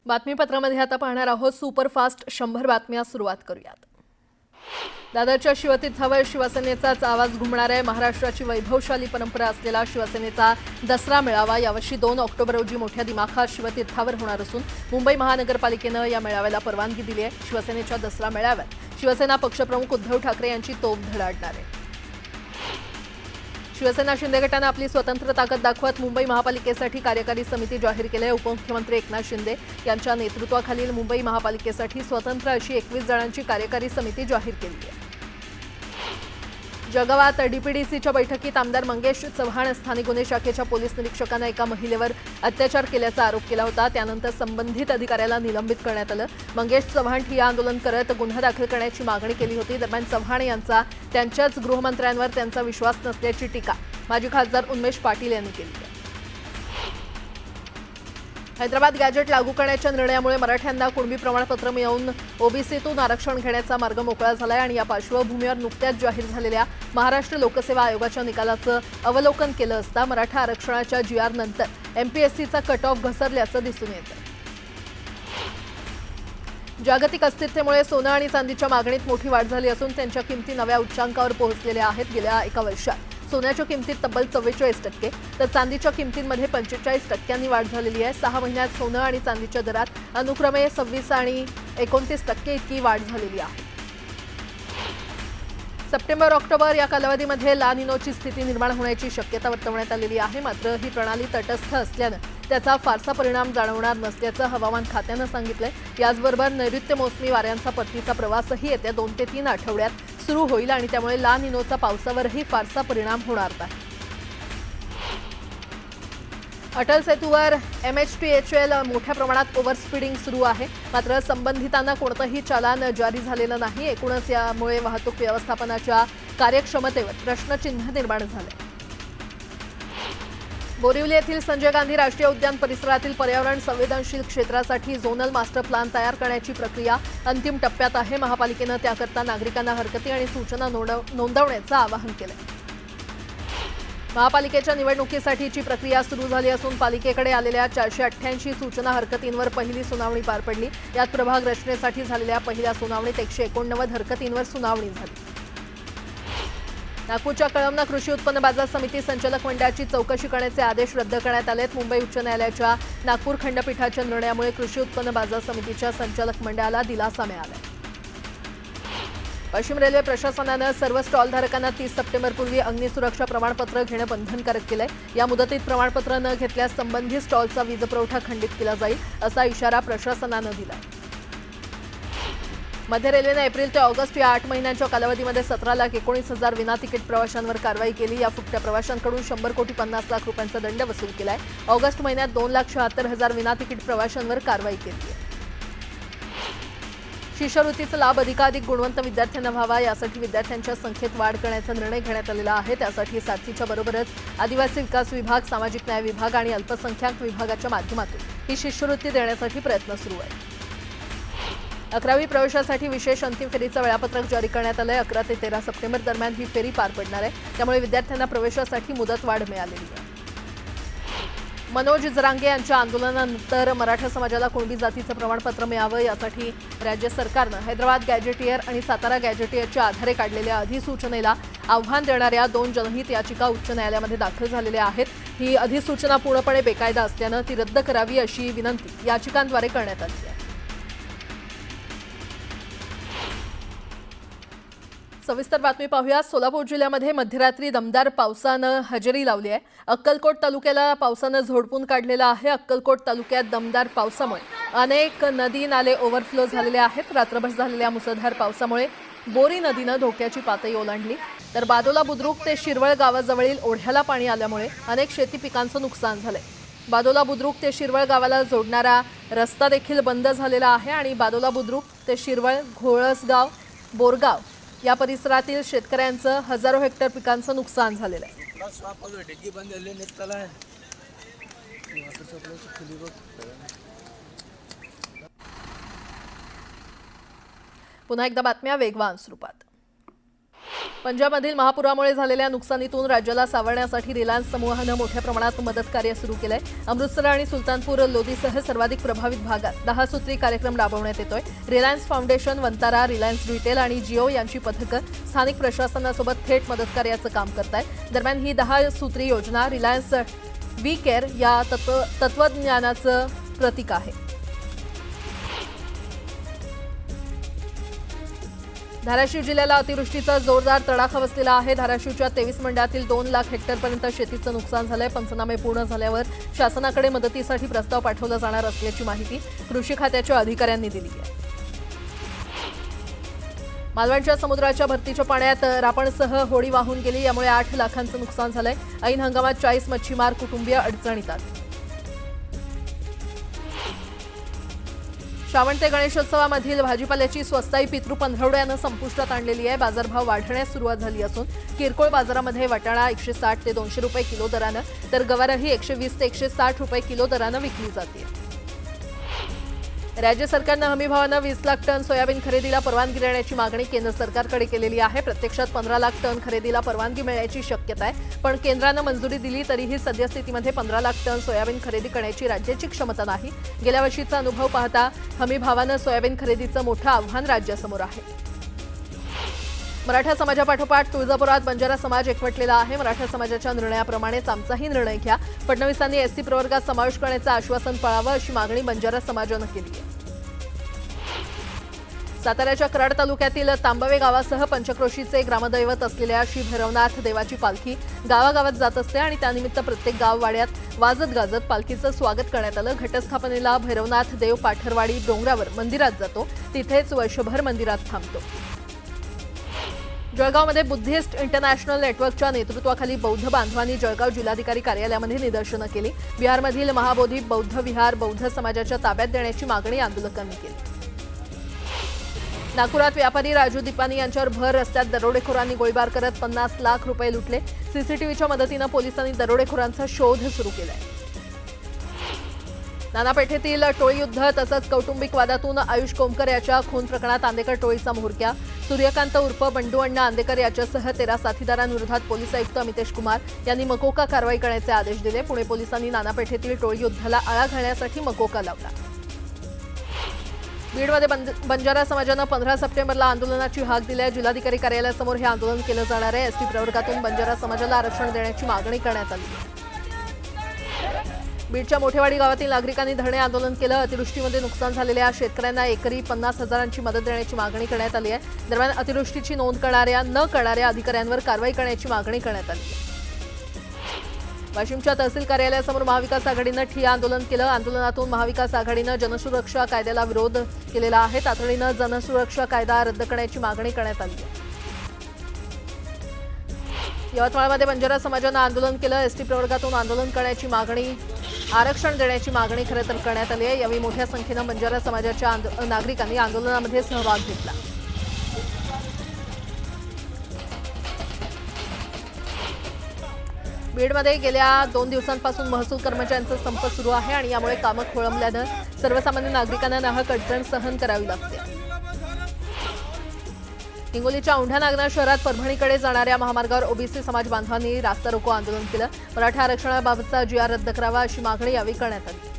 बातमीपत्रामध्ये आता पाहणार आहोत सुपरफास्ट 100 बातम्या सुरुवात करूयात। दादरच्या शिवतीर्थावर शिवसेनेचाच आवाज घुमणार आहे। महाराष्ट्राची वैभवशाली परंपरा असलेला शिवसेनेचा दसरा मेळावा यावर्षी 2 ऑक्टोबर रोजी मोठ्या दिमाखात शिवतीर्थावर होणार असून मुंबई महानगरपालिकेने या मेळाव्याला परवानगी दिली आहे। शिवसेनेच्या दसरा मेळाव्यात शिवसेना पक्षप्रमुख उद्धव ठाकरे यांची तोफ धडाडणार आहे। शिवसेना शिंदे गटाने आपली स्वतंत्र ताकद दाखवत मुंबई महापालिकेसाठी कार्यकारी समिती जाहीर केली आहे। उपमुख्यमंत्री एकनाथ शिंदे यांच्या नेतृत्वाखालील मुंबई महापालिकेसाठी स्वतंत्र अशी 21 जणांची कार्यकारी समिती जाहीर केली आहे। जळगावात डीपीडीसीच्या बैठकीत आमदार मंगेश चव्हाण स्थानिक गुन्हे शाखेच्या पोलीस निरीक्षकाने एका महिलेवर अत्याचार केल्याचा आरोप केला होता। त्यानंतर संबंधित अधिकाऱ्याला निलंबित करण्यात आलं। मंगेश चव्हाण ठिय्या आंदोलन करत गुन्हा दाखल करण्याची मागणी केली होती। दरम्यान चव्हाण यांचा त्यांच्याच गृहमंत्र्यांवर त्यांचा विश्वास नसल्याची टीका माजी खासदार उन्मेष पाटील यांनी केली आहे। हैदराबाद गॅजेट लागू करण्याच्या निर्णयामुळे मराठ्यांना कुणबी प्रमाणपत्र मिळवून ओबीसीतून आरक्षण घेण्याचा मार्ग मोकळा झाला आहे आणि या पार्श्वभूमीवर नुकत्याच जाहीर झालेल्या महाराष्ट्र लोकसेवा आयोगाच्या निकालाचं अवलोकन केलं असता मराठा आरक्षणाच्या जीआर नंतर एमपीएससीचा कट ऑफ घसरल्याचं दिसून येतं। जागतिक अस्थिरतेमुळे सोनं आणि चांदीच्या मागणीत मोठी वाढ झाली असून त्यांच्या किमती नव्या उच्चांकावर पोहोचलेल्या आहेत। गेल्या एका वर्षात सोन्याच्या किमतीत तब्बल 44% तर चांदीच्या किमतींमध्ये 45% वाढ झालेली आहे। 6 महिन्यात सोनं आणि चांदीच्या दरात अनुक्रमे 26% आणि 29% इतकी वाढ झालेली आहे। सप्टेंबर ऑक्टोबर या कालावधीमध्ये ला निनोची स्थिती निर्माण होण्याची शक्यता वर्तवण्यात आलेली आहे। मात्र ही प्रणाली तटस्थ असल्याने त्याचा फारसा परिणाम जाणवणार नसल्याचं हवामान खात्यानं सांगितलंय। याचबरोबर नैऋत्य मोसमी वाऱ्यांचा परतीचा प्रवासही येत्या 2 ते 3 आठवड्यात सुरू होईल आणि त्यामुळे ला निनोचा पावसावरही फारसा परिणाम होणार नाही। अटल सेतूवर MHTHL मोठ्या प्रमाणात ओव्हरस्पीडिंग सुरू आहे। मात्र संबंधितांना कोणतंही चालान जारी झालेलं नाही। एकूणच यामुळे वाहतूक व्यवस्थापनाच्या कार्यक्षमतेवर प्रश्नचिन्ह निर्माण झाले। बोरिवली येथील संजय गांधी राष्ट्रीय उद्यान परिसरातील पर्यावरण संवेदनशील क्षेत्रासाठी झोनल मास्टर प्लॅन तयार करण्याची प्रक्रिया अंतिम टप्प्यात आहे। महापालिकेने त्याकरता नागरिकांना हरकती आणि सूचना नोंदवण्याचं आवाहन केलं। महापालिकेच्या निवडणुकीसाठीची प्रक्रिया सुरू झाली असून पालिकेकडे आलेल्या 488 सूचना हरकतींवर पहिली सुनावणी पार पडली। यात प्रभाग रचनेसाठी झालेल्या पहिल्या सुनावणीत 189 हरकतींवर सुनावणी झाली। नागपूरच्या कळमना कृषी उत्पन्न बाजार समिती संचालक मंडळाची चौकशी करण्याचे आदेश रद्द करण्यात आलेत। मुंबई उच्च न्यायालयाच्या नागपूर खंडपीठाच्या निर्णयामुळे कृषी उत्पन्न बाजार समितीच्या संचालक मंडळाला दिलासा मिळाला। पश्चिम रेल्वे प्रशासनानं सर्व स्टॉलधारकांना 30 सप्टेंबरपूर्वी अग्निसुरक्षा प्रमाणपत्र घेणं बंधनकारक केलंय। या मुदतीत प्रमाणपत्र न घेतल्यास संबंधित स्टॉलचा वीजपुरवठा खंडित केला जाईल असा इशारा प्रशासनानं दिला। मध्य रेल्वेने एप्रिल ते ऑगस्ट या 8 महिन्यांच्या कालावधीमध्ये 17,19,000 विना तिकीट प्रवाशांवर कारवाई केली। या फुकट्या प्रवाशांकडून 100,50,00,000 रुपयांचा दंड वसूल केलाय। ऑगस्ट महिन्यात 2,76,000 विना तिकीट प्रवाशांवर कारवाई केली आहे। शिष्यवृत्तीचा लाभ अधिकाधिक गुणवंत विद्यार्थ्यांना व्हावा यासाठी विद्यार्थ्यांच्या संख्येत वाढ करण्याचा निर्णय घेण्यात आलेला आहे। त्यासाठी सारथीच्या बरोबरच आदिवासी विकास विभाग, सामाजिक न्याय विभाग आणि अल्पसंख्याक विभागाच्या माध्यमातून ही शिष्यवृत्ती देण्यासाठी प्रयत्न सुरू आहे। 11वी प्रवेशासाठी विशेष अंतिम फेरीचं वेळापत्रक जारी करण्यात आलंय। 11 ते 13 सप्टेंबर दरम्यान ही फेरी पार पडणार आहे। त्यामुळे विद्यार्थ्यांना प्रवेशासाठी मुदतवाढ मिळालेली आहे। मनोज जरांगे यांच्या आंदोलनानंतर मराठा समाजाला कुणबी जातीचं प्रमाणपत्र मिळावं यासाठी राज्य सरकारनं हैदराबाद गॅजेटियर आणि सातारा गॅजेटियरच्या आधारे काढलेल्या अधिसूचनेला आव्हान देणाऱ्या 2 जनहित याचिका उच्च न्यायालयामध्ये दाखल झालेल्या आहेत। ही अधिसूचना पूर्णपणे बेकायदा असल्यानं ती रद्द करावी अशी विनंती याचिकांद्वारे करण्यात आली आहे। सविस्तर बातमी पाहूया। सोलापूर जिल्ह्यामध्ये मध्यरात्री दमदार पावसानं हजेरी लावली आहे। अक्कलकोट तालुक्याला पावसानं झोडपून काढलेला आहे। अक्कलकोट तालुक्यात दमदार पावसामुळे अनेक नदी नाले ओव्हरफ्लो झालेले आहेत। रात्रभर झालेल्या मुसळधार पावसामुळे बोरी नदीनं धोक्याची पातळी ओलांडली तर बादोला बुद्रुक ते शिरवळ गावाजवळील ओढ्याला पाणी आल्यामुळे अनेक शेती पिकांचं नुकसान झालंय। बादोला बुद्रुक ते शिरवळ गावाला जोडणारा रस्ता देखील बंद झालेला आहे आणि बादोला बुद्रुक ते शिरवळ, घोळसगाव, बोरगाव या परिसरातील शेतकऱ्यांचं हजारो हेक्टर पिकांचं नुकसान झालेलं आहे। पुन्हा एकदा बातम्या वेगवान स्वरूपात। पंजाबमधील महापुरामुळे झालेल्या नुकसानीतून राज्याला सावरण्यासाठी रिलायन्स समूहानं मोठ्या प्रमाणात मदत कार्य सुरू केलंय। अमृतसर आणि सुलतानपूर लोधीसह सर्वाधिक प्रभावित भागात 10 सूत्री कार्यक्रम राबवण्यात येतोय। Reliance foundation, Vantara, Reliance retail आणि जिओ यांची पथकं स्थानिक प्रशासनासोबत थेट मदत कार्याचं काम करतायत। दरम्यान ही 10 सूत्री योजना रिलायन्स वी केअर या तत्वज्ञानाचं प्रतीक आहे। धाराशिव जिल्ह्याला अतिवृष्टीचा जोरदार तडाखा बसलेला आहे। धाराशिवच्या 23 मंडळातील 2 लाख हेक्टरपर्यंत शेतीचं नुकसान झालंय। पंचनामे पूर्ण झाल्यावर शासनाकडे मदतीसाठी प्रस्ताव पाठवला जाणार असल्याची माहिती कृषी खात्याच्या अधिकाऱ्यांनी दिली आहे। मालवणच्या समुद्राच्या भरतीच्या पाण्यात रापणसह होडी वाहून गेली, यामुळे 8 लाखांचं नुकसान झालंय। ऐन हंगामात 40 मच्छीमार कुटुंबीय अडचणीत आले। श्रावण ते गणेशोत्सवामधील भाजीपाल्याची स्वस्ताई पितृ पंधरवड्यानं संपुष्टात आणलेली आहे। बाजारभाव वाढण्यास सुरुवात झाली असून किरकोळ बाजारामध्ये वाटाणा 160 ते 200 रुपये किलो दरानं, तर गवारही 120 ते 160 रुपये किलो दरानं विकली जाते। राज्य सरकारनं हमीभावानं 20 लाख टन सोयाबीन खरेदीला परवानगी देण्याची मागणी केंद्र सरकारकडे केलेली आहे। प्रत्यक्षात 15 लाख टन खरेदीला परवानगी मिळण्याची शक्यता आहे, पण केंद्रानं मंजुरी दिली तरीही सद्यस्थितीमध्ये 15 लाख टन सोयाबीन खरेदी करण्याची राज्याची क्षमता नाही। गेल्या वर्षीचा अनुभव पाहता हमीभावानं सोयाबीन खरेदीचं मोठं आव्हान राज्यासमोर आहे। मराठा समाजापाठोपाठ तुळजापुरात बंजारा समाज एकवटलेला आहे। मराठा समाजाच्या निर्णयाप्रमाणेच आमचाही निर्णय घ्या। फडणवीसांनी एसटी प्रवर्गात समावेश करण्याचं आश्वासन पाळावं अशी मागणी बंजारा समाजानं केली आहे। साताऱ्याच्या कराड तालुक्यातील तांबवे गावासह पंचक्रोशीचे ग्रामदैवत असलेल्या श्री भैरवनाथ देवाची पालखी गावागावात जात असते आणि त्यानिमित्त प्रत्येक गाववाड्यात वाजत गाजत पालखीचं स्वागत करण्यात आलं। घटस्थापनेला भैरवनाथ देव पाठरवाडी डोंगरावर मंदिरात जातो, तिथेच वर्षभर मंदिरात थांबतो। जळगावमध्ये बुद्धिस्ट इंटरनॅशनल नेटवर्कच्या नेतृत्वाखाली बौद्ध बांधवांनी जळगाव जिल्हाधिकारी कार्यालयामध्ये निदर्शनं केली। बिहारमधील महाबोधी बौद्ध विहार बौद्ध समाजाच्या ताब्यात देण्याची मागणी आंदोलकांनी केली। नागपुरात व्यापारी राजू दीपानी यांच्यावर भर रस्त्यात दरोडेखोरांनी गोळीबार करत 50 लाख रुपये लुटले। सीसीटीव्हीच्या मदतीनं पोलिसांनी दरोडेखोरांचा शोध सुरू केलाय। नानापेठेतील टोळी युद्ध तसंच कौटुंबिक वादातून आयुष कोमकर याच्या खून प्रकरणात आंदेकर टोळीचा म्होरक्या सूर्यकांत उर्फ बंडू अण्णा आंदेकर याच्यासह 13 साथीदारांविरोधात पोलीस आयुक्त अमितेश कुमार यांनी मकोका कारवाई करण्याचे आदेश दिले। पुणे पोलिसांनी नानापेठेतील टोळी युद्धाला आळा घालण्यासाठी मकोका लावला। बीडमध्ये बंजारा समाजानं 15 सप्टेंबरला आंदोलनाची हाक दिली आहे। जिल्हाधिकारी कार्यालयासमोर हे आंदोलन केलं जाणार आहे। एसटी प्रवर्गातून बंजारा समाजाला आरक्षण देण्याची मागणी करण्यात आली आहे। बीडच्या मोठेवाडी गावातील नागरिकांनी धरणे आंदोलन केलं। अतिवृष्टीमध्ये नुकसान झालेल्या शेतकऱ्यांना एकरी 50,000ची मदत देण्याची मागणी करण्यात आली आहे। दरम्यान अतिवृष्टीची नोंद करणाऱ्या अधिकाऱ्यांवर कारवाई करण्याची मागणी करण्यात आली आहे। वाशिमच्या तहसील कार्यालयासमोर महाविकास आघाडीनं ठिय्या आंदोलन केलं। आंदोलनातून महाविकास आघाडीनं जनसुरक्षा कायद्याला विरोध केलेला आहे। तातडीनं जनसुरक्षा कायदा रद्द करण्याची मागणी करण्यात आली आहे। यवतमाळमध्ये बंजारा समाजानं आंदोलन केलं। एसटी प्रवर्गातून आंदोलन करण्याची मागणी, आरक्षण देण्याची मागणी खरं तर करण्यात आली आहे। यावेळी मोठ्या संख्येनं बंजारा समाजाच्या नागरिकांनी आंदोलनामध्ये सहभाग घेतला। बीडमध्ये गेल्या 2 दिवसांपासून महसूल कर्मचाऱ्यांचा संप सुरू आहे आणि यामुळे कामं खोळंबल्यानं सर्वसामान्य नागरिकांना नाहक अडचण सहन करावी लागते। हिंगोलीच्या औंढा नागनाथ शहरात परभणीकडे जाणाऱ्या महामार्गावर ओबीसी समाज बांधवांनी रास्ता रोको आंदोलन केलं। मराठा आरक्षणाबाबतचा GR रद्द करावा अशी मागणी यावेळी करण्यात आली।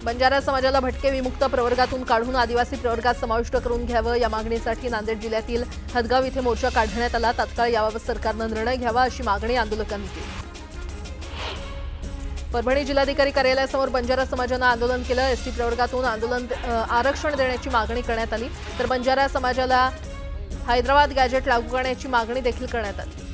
बंजारा समाजाला भटके विमुक्त प्रवर्गातून काढून आदिवासी प्रवर्गात समाविष्ट करून घ्यावं या मागणीसाठी नांदेड जिल्ह्यातील हदगाव इथे मोर्चा काढण्यात आला। तात्काळ याबाबत सरकारनं निर्णय घ्यावा अशी मागणी आंदोलकांनी केली। परभणी जिल्हाधिकारी कार्यालयासमोर बंजारा समाजानं आंदोलन केलं। एसटी प्रवर्गातून आरक्षण देण्याची मागणी करण्यात आली, तर बंजारा समाजाला हैदराबाद गॅजेट लागू करण्याची मागणी देखील करण्यात आली।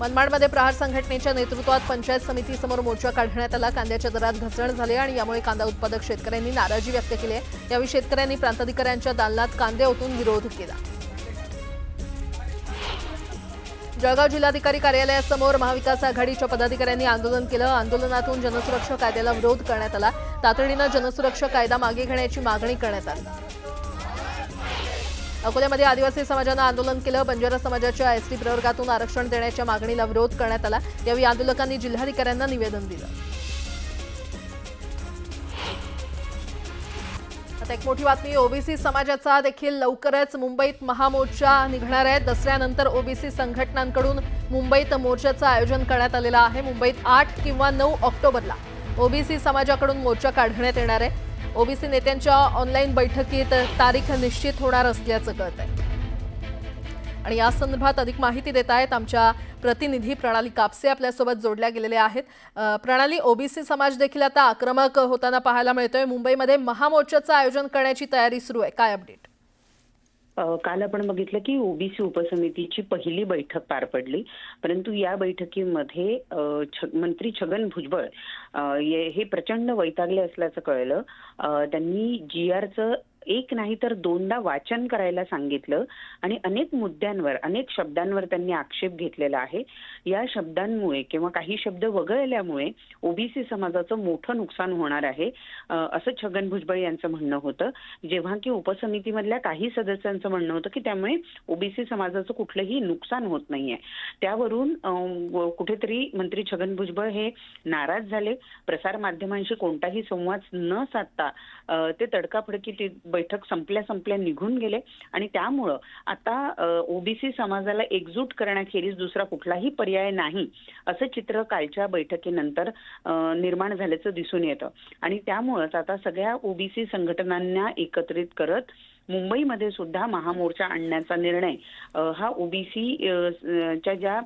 मनमाडमध्ये प्रहार संघटनेच्या नेतृत्वात पंचायत समितीसमोर मोर्चा काढण्यात आला। कांद्याच्या दरात घसरण झाली आणि यामुळे कांदा उत्पादक शेतकऱ्यांनी नाराजी व्यक्त केली आहे। यावेळी शेतकऱ्यांनी प्रांताधिकाऱ्यांच्या दालनात कांदे ओतून विरोध केला। जळगाव जिल्हाधिकारी कार्यालयासमोर महाविकास आघाडीच्या पदाधिकाऱ्यांनी आंदोलन केलं। आंदोलनातून जनसुरक्षा कायद्याला विरोध करण्यात आला। तातडीनं जनसुरक्षा कायदा मागे घेण्याची मागणी करण्यात आली। अकोल्यामध्ये आदिवासी समाजानं आंदोलन केलं। बंजारा समाजाच्या एसटी प्रवर्गातून आरक्षण देण्याच्या मागणीला विरोध करण्यात आला। यावेळी आंदोलकांनी जिल्हाधिकाऱ्यांना निवेदन दिलं। आता एक मोठी बातमी, ओबीसी समाजाचा देखील लवकरच मुंबईत महामोर्चा निघणार आहे। दसऱ्यानंतर ओबीसी संघटनांकडून मुंबईत मोर्चाचं आयोजन करण्यात आलेलं आहे। मुंबईत 8 किंवा 9 ऑक्टोबरला ओबीसी समाजाकडून मोर्चा काढण्यात येणार आहे। ओबीसी नेत्यांच्या ऑनलाईन बैठकीत तारीख निश्चित होणार असल्याचं कळतंय आणि या संदर्भात अधिक माहिती देत आहेत आमच्या प्रतिनिधी प्रणाली कापसे आपल्यासोबत जोडल्या गेलेले आहेत। प्रणाली, ओबीसी समाज देखील आता आक्रमक होताना पाहायला मिळतोय। मुंबईमध्ये महामोर्चाचं आयोजन करण्याची तयारी सुरू आहे, काय अपडेट? काल आपण बघितलं की ओबीसी उपसमितीची पहिली बैठक पार पडली, परंतु या बैठकीमध्ये मंत्री छगन भुजबळ हे प्रचंड वैतागले असल्याचं कळलं। त्यांनी जीआरचं एक नाही तर दोनदा वाचन करायला सांगितलं आणि अनेक मुद्द्यांवर अनेक शब्दांवर त्यांनी आक्षेप घेतलेला आहे। या शब्दांमुळे किंवा काही शब्द वगळल्यामुळे ओबीसी समाजाचं मोठं नुकसान होणार आहे असं छगन भुजबळ यांचं म्हणणं होतं, जेव्हा की उपसमितीमधल्या काही सदस्यांचं म्हणणं होतं की त्यामुळे ओबीसी समाजाचं कुठलंही नुकसान होत नाहीये। त्यावरून कुठेतरी मंत्री छगन भुजबळ हे नाराज झाले। प्रसार माध्यमांशी कोणताही संवाद न साधता ते तडकाफडकी बैठक संपल्या निघून गेले आणि त्यामुळं आता ओबीसी समाजाला एकजूट करण्याखेरीज दुसरा कुठलाही पर्याय नाही असं चित्र कालच्या बैठकीनंतर निर्माण झाल्याचं दिसून येतं आणि त्यामुळेच आता सगळ्या ओबीसी संघटनांना एकत्रित करत मुंबईमध्ये सुद्धा महामोर्चा आणण्याचा निर्णय हा ओबीसी च्या ज्या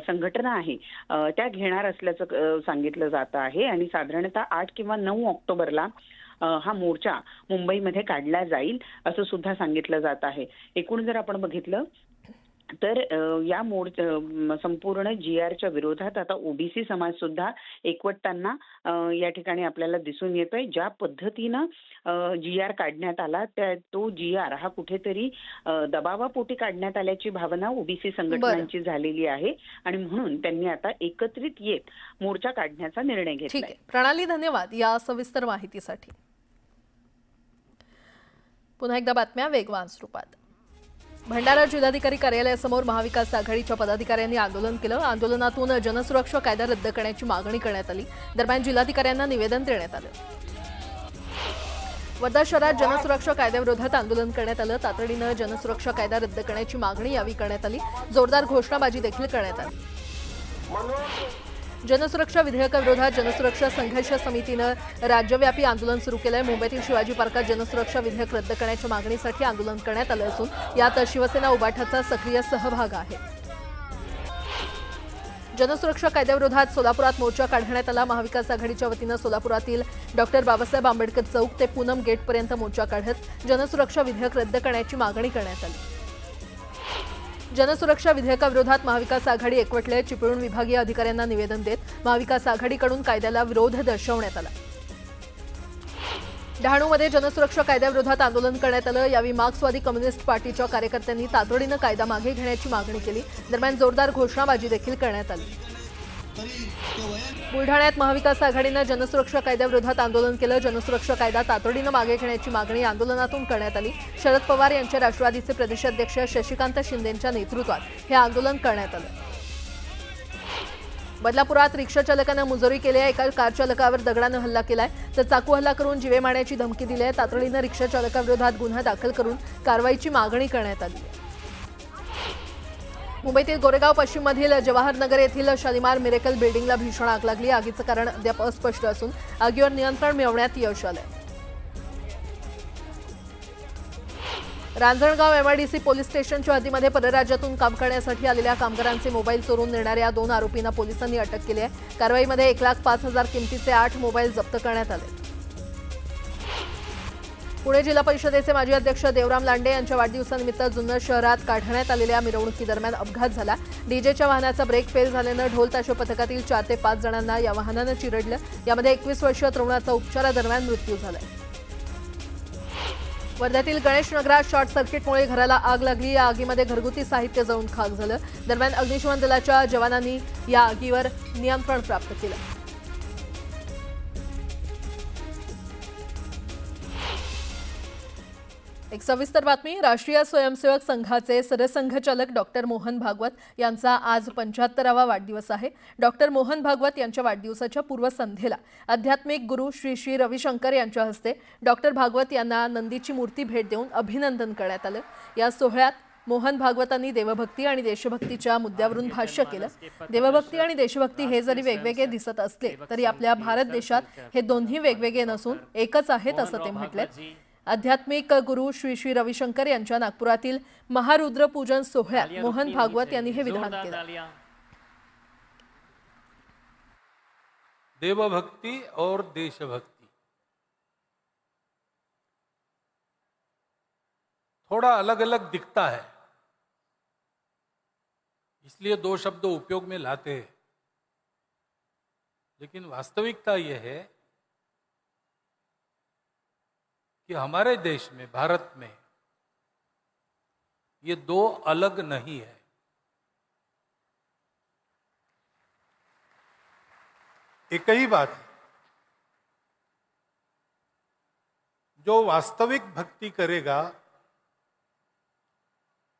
संघटना आहे त्या घेणार असल्याचं सांगितलं जात आहे आणि साधारणतः 8 किंवा 9 ऑक्टोबरला हा मोर्चा मुंबईमध्ये काढला जाईल असं सुद्धा सांगितलं जात आहे। एकूण जर आपण बघितलं तर या संपूर्ण जीआरच्या विरोधात आता ओबीसी समाज सुद्धा एकवटताना या ठिकाणी आपल्याला दिसून येतोय। ज्या पद्धतीनं जीआर काढण्यात आला तो जीआर हा कुठेतरी दबावापोटी काढण्यात आल्याची भावना ओबीसी संघटनांची झालेली आहे आणि म्हणून त्यांनी आता एकत्रित येत मोर्चा काढण्याचा निर्णय घेतलाय। प्रणाली, धन्यवाद या सविस्तर माहितीसाठी। पुन्हा एकदा बातम्या वेगवान स्वरूपात। भंडारा जिल्हाधिकारी कार्यालयासमोर महाविकास आघाडीच्या पदाधिकाऱ्यांनी आंदोलन केलं। आंदोलनातून जनसुरक्षा कायदा रद्द करण्याची मागणी करण्यात आली। दरम्यान जिल्हाधिकाऱ्यांना निवेदन देण्यात आलं। वर्धा शहरात जनसुरक्षा कायद्याविरोधात आंदोलन करण्यात आलं। तातडीनं जनसुरक्षा कायदा रद्द करण्याची मागणी यावेळी करण्यात आली। जोरदार घोषणाबाजी देखील करण्यात आली। जनसुरक्षा विधेयकाविरोधात जनसुरक्षा संघर्ष समितीनं राज्यव्यापी आंदोलन सुरू केलंय। मुंबईतील शिवाजी पार्कात जनसुरक्षा विधेयक रद्द करण्याच्या मागणीसाठी आंदोलन करण्यात आलं असून यात शिवसेना उबाठाचा सक्रिय सहभाग आहे। जनसुरक्षा कायद्याविरोधात सोलापुरात मोर्चा काढण्यात आला। महाविकास आघाडीच्या वतीनं सोलापुरातील डॉक्टर बाबासाहेब आंबेडकर चौक ते पूनम गेटपर्यंत मोर्चा काढत जनसुरक्षा विधेयक रद्द करण्याची मागणी करण्यात आली। जनसुरक्षा विधेयकाविरोधात महाविकास आघाडी एकवटले। चिपळूण विभागीय अधिकाऱ्यांना निवेदन देत महाविकास आघाडीकडून कायद्याला विरोध दर्शवण्यात आला। डहाणूमध्ये जनसुरक्षा कायद्याविरोधात आंदोलन करण्यात आलं। यावेळी मार्क्सवादी कम्युनिस्ट पार्टीच्या कार्यकर्त्यांनी तातडीनं कायदा मागे घेण्याची मागणी केली। दरम्यान जोरदार घोषणाबाजी देखील करण्यात आली। बुलढाण्यात महाविकास आघाडीनं जनसुरक्षा कायद्याविरोधात आंदोलन केलं। जनसुरक्षा कायदा तातडीनं मागे घेण्याची मागणी आंदोलनातून करण्यात आली। शरद पवार यांच्या राष्ट्रवादीचे प्रदेशाध्यक्ष शशिकांत शिंदेंच्या नेतृत्वात हे आंदोलन करण्यात आलं। बदलापुरात रिक्षा चालकानं मुजोरी केली आहे। एका कार चालकावर दगडानं हल्ला केलाय तर चाकू हल्ला करून जीवे मारण्याची धमकी दिली आहे। तातडीनं रिक्षा चालकाविरोधात गुन्हा दाखल करून कारवाईची मागणी करण्यात आली। मुंबईतील गोरेगाव पश्चिममधील जवाहरनगर येथील शालिमार मिरेकल बिल्डिंगला भीषण आग लागली। आगीचं कारण अद्याप अस्पष्ट असून आगीवर नियंत्रण मिळवण्यात यश आलंय। रांजणगाव एमआयडीसी पोलीस स्टेशनच्या हद्दीमध्ये परराज्यातून काम करण्यासाठी आलेल्या कामगारांचे मोबाईल चोरून नेणाऱ्या 2 आरोपींना पोलिसांनी अटक केली आहे। कारवाईमध्ये 1,05,000 किमतीचे 8 मोबाईल जप्त करण्यात आले। पुणे जिल्हा परिषदेचे माजी अध्यक्ष देवराम लांडे यांच्या वाढदिवसानिमित्त जुन्नर शहरात काढण्यात आलेल्या मिरवणुकीदरम्यान अपघात झाला। डीजेच्या वाहनाचा ब्रेक फेल झाल्यानं ढोल ताशे पथकातील 4 ते 5 जणांना या वाहनानं चिरडलं। यामध्ये 21 वर्षीय तरुणाचा उपचारादरम्यान मृत्यू झाला। वर्ध्यातील गणेश नगरात शॉर्ट सर्किटमुळे घराला आग लागली। या आगीमध्ये घरगुती साहित्य जळून खाक झालं। दरम्यान अग्निशमन दलाच्या जवानांनी या आगीवर नियंत्रण प्राप्त केलं। एक सविस्तर बातमी. राष्ट्रीय स्वयंसेवक संघाचे सरसंघचालक डॉक्टर मोहन भागवत यांचा आज 75वा वाढदिवस आहे. डॉक्टर मोहन भागवत यांच्या वाढदिवसाच्या पूर्वसंध्येला आध्यात्मिक गुरु श्री श्री रविशंकर यांच्या हस्ते डॉक्टर भागवत यांना नंदीची मूर्ती भेट देऊन अभिनंदन करण्यात आलं. या सोहळ्यात मोहन भागवतांनी देवभक्ती आणि देशभक्तीच्या मुद्द्यावरून भाष्य केलं. देवभक्ती आणि देशभक्ती हे जरी वेगवेगळे दिसत असले तरी आपल्या भारत देशात हे दोन्ही वेगवेगळे नसून एकच आहेत असं ते म्हटले. आध्यात्मिक गुरु श्री श्री रविशंकर यांच्या नागपुरातील महारुद्र पूजन सोहळ्यात मोहन भागवत यांनी हे विधान केलं. देवभक्ति और देशभक्ति थोड़ा अलग अलग दिखता है, इसलिए दो शब्द उपयोग में लाते हैं, लेकिन वास्तविकता यह है कि हमारे देश में, भारत में, ये दो अलग नहीं है. एक ही बात है. जो वास्तविक भक्ति करेगा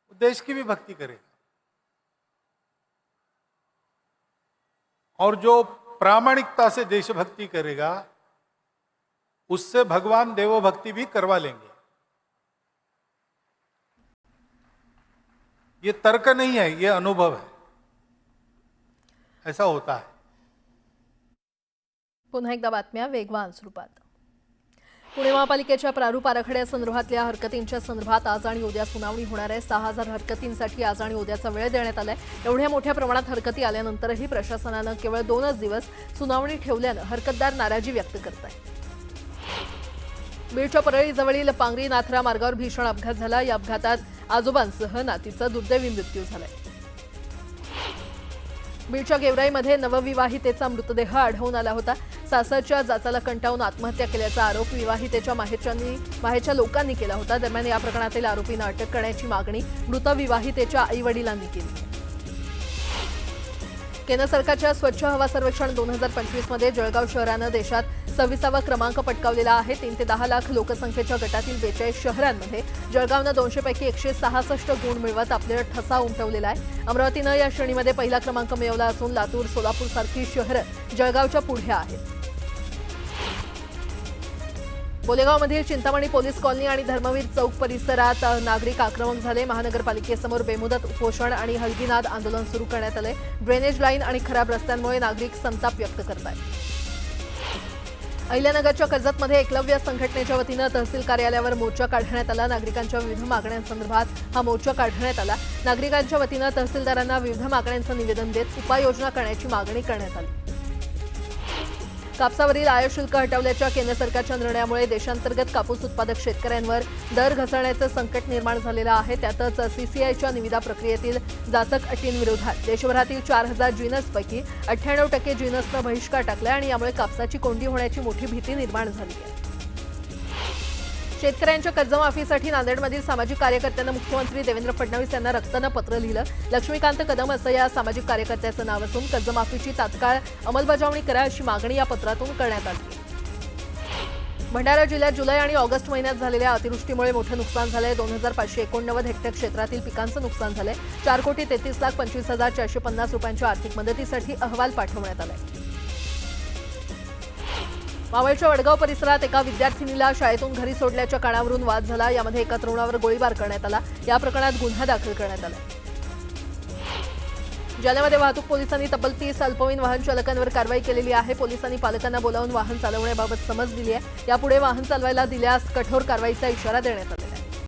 वो देश की भी भक्ति करेगा, और जो प्रामाणिकता से देशभक्ति करेगा उससे भगवान देवभक्ति भी करवा लेंगे. ये तर्क नहीं है, ये अनुभव है. ऐसा होता है. पुन्हा एकदा बातम्या वेगवान स्वरूपात. पुणे महापालिकेच्या प्रारूप आराखड्यासंदर्भातल्या हरकतींच्या संदर्भात आज आणि उद्या सुनावणी होणार आहे. 6000 हरकतींसाठी आज आणि उद्याचा वेळ देण्यात आलाय. एवढ्या मोठ्या प्रमाणात हरकती आल्यानंतरही प्रशासनानं केवळ 2च दिवस सुनावणी ठेवल्यानं हरकतदार नाराजी व्यक्त करतायत. बीडच्या परळीजवळील पांगरी नाथरा मार्गावर भीषण अपघात झाला. या अपघातात आजोबांसह नातीचा दुर्दैवी मृत्यू झालाय. बीडच्या गेवराईमध्ये नवविवाहितेचा मृतदेह आढळून आला होता. सासरच्या जाचाला कंटाळून आत्महत्या केल्याचा आरोप विवाहितेच्या माहेरच्या लोकांनी केला होता. दरम्यान या प्रकरणातील आरोपींना अटक करण्याची मागणी मृत विवाहितेच्या आईवडिलांनी केली. केंद्र सरकारच्या स्वच्छ हवा सर्वेक्षण 2025 मध्ये जळगाव शहरानं देशात 26वा क्रमांक पटकावलेला आहे. 3 ते 10 लाख लोकसंख्येच्या गटातील 42 शहरांमध्ये जळगावनं 200 पैकी 166 गुण मिळवत आपल्याला ठसा उमटवलेला आहे. अमरावतीनं या श्रेणीमध्ये पहिला क्रमांक मिळवला असून लातूर, सोलापूर सारखी शहरं जळगावच्या पुढे आहेत. बोलेगावमधील चिंतामणी पोलीस कॉलनी आणि धर्मवीर चौक परिसरात नागरिक आक्रमक झाले. महानगरपालिकेसमोर बेमुदत उपोषण आणि हलगीनाद आंदोलन सुरू करण्यात आले. ड्रेनेज लाईन आणि खराब रस्त्यांमुळे नागरिक संताप व्यक्त करत आहेत. अहिल्यानगरच्या कर्जतमध्ये एकलव्य संघटनेच्या वतीनं तहसील कार्यालयावर मोर्चा काढण्यात आला. नागरिकांच्या विविध मागण्यांसंदर्भात हा मोर्चा काढण्यात आला. नागरिकांच्या वतीनं तहसीलदारांना विविध मागण्यांचं निवेदन देत उपाययोजना करण्याची मागणी करण्यात आली. कापसावरील आयात शुल्क हटवल्याच्या केंद्र सरकारच्या निर्णयामुळे देशांतर्गत कापूस उत्पादक शेतकऱ्यांवर दर घसरण्याचं संकट निर्माण झालेलं आहे. त्यातच सीसीआयच्या निविदा प्रक्रियेतील जाचक अटींविरोधात देशभरातील 4000 जिनसपैकी 98% जिनसनं बहिष्कार टाकलाय आणि यामुळे कापसाची कोंडी होण्याची मोठी भीती निर्माण झाली आहे. शेतकऱ्यांच्या कर्जमाफीसाठी नांदेडमधील सामाजिक कार्यकर्त्यांना मुख्यमंत्री देवेंद्र फडणवीस यांना रक्तानं पत्र लिहिलं. लक्ष्मीकांत कदम असं या सामाजिक कार्यकर्त्याचं नाव असून कर्जमाफीची तात्काळ अंमलबजावणी करा अशी मागणी या पत्रातून करण्यात आली. भंडारा जिल्ह्यात जुलै आणि ऑगस्ट महिन्यात झालेल्या अतिवृष्टीमुळे मोठं नुकसान झालंय. 2589 हेक्टर क्षेत्रातील पिकांचं नुकसान झालंय. 4,33,25,450 रुपयांच्या आर्थिक मदतीसाठी अहवाल पाठवण्यात आलाय. मावळच्या वडगाव परिसरात एका विद्यार्थिनीला शाळेतून घरी सोडल्याच्या कारणावरून वाद झाला. यामध्ये एका तरुणावर गोळीबार करण्यात आला. या प्रकरणात गुन्हा दाखल करण्यात आला. जालन्यामध्ये वाहतूक पोलिसांनी तब्बल 30 अल्पवयीन वाहन चालकांवर कारवाई केलेली आहे. पोलिसांनी पालकांना बोलावून वाहन चालवण्याबाबत समज दिली आहे. यापुढे वाहन चालवायला दिल्यास कठोर कारवाईचा इशारा देण्यात आला.